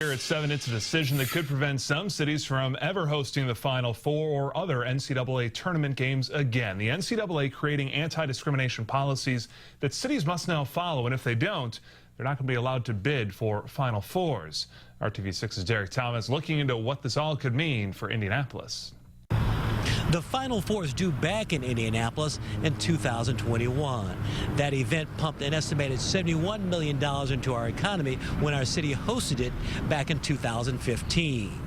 Here at 7, it's a decision that could prevent some cities from ever hosting the Final Four or other NCAA tournament games again. The NCAA creating anti-discrimination policies that cities must now follow, and if they don't, they're not going to be allowed to bid for Final Fours. RTV6's Derek Thomas looking into what this all could mean for Indianapolis. The Final Four is due back in Indianapolis in 2021. That event pumped an estimated $71 million into our economy when our city hosted it back in 2015.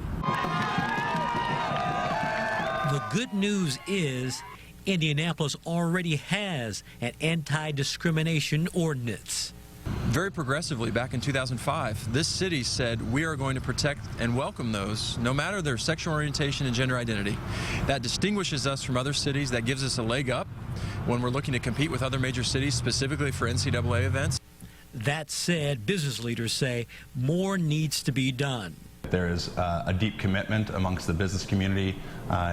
The good news is Indianapolis already has an anti-discrimination ordinance. Very progressively, back in 2005, this city said we are going to protect and welcome those, no matter their sexual orientation and gender identity. That distinguishes us from other cities. That gives us a leg up when we're looking to compete with other major cities, specifically for NCAA events. That said, business leaders say more needs to be done. There is a deep commitment amongst the business community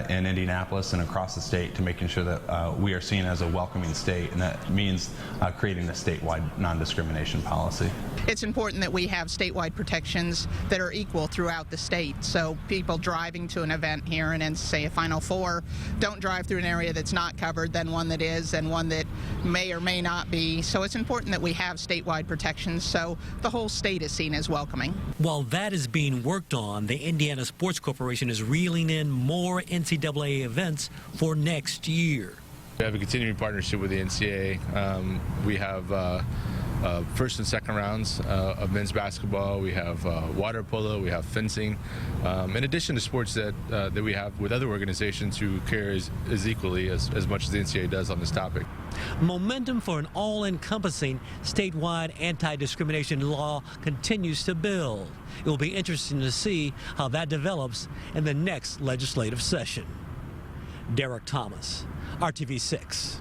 in Indianapolis and across the state to making sure that we are seen as a welcoming state, and that means creating a statewide non-discrimination policy. It's important that we have statewide protections that are equal throughout the state, so people driving to an event here and say a Final Four don't drive through an area that's not covered, then one that is, and one that may or may not be. So it's important that we have statewide protections so the whole state is seen as welcoming. While that is being worked on, the Indiana Sports Corporation is reeling in more NCAA events for next year. We have a continuing partnership with the NCAA. We have first and second rounds of men's basketball. We have water polo. We have fencing. In addition to sports that we have with other organizations who care as equally as much as the NCAA does on this topic. Momentum for an all-encompassing statewide anti-discrimination law continues to build. It will be interesting to see how that develops in the next legislative session. Derek Thomas, RTV6.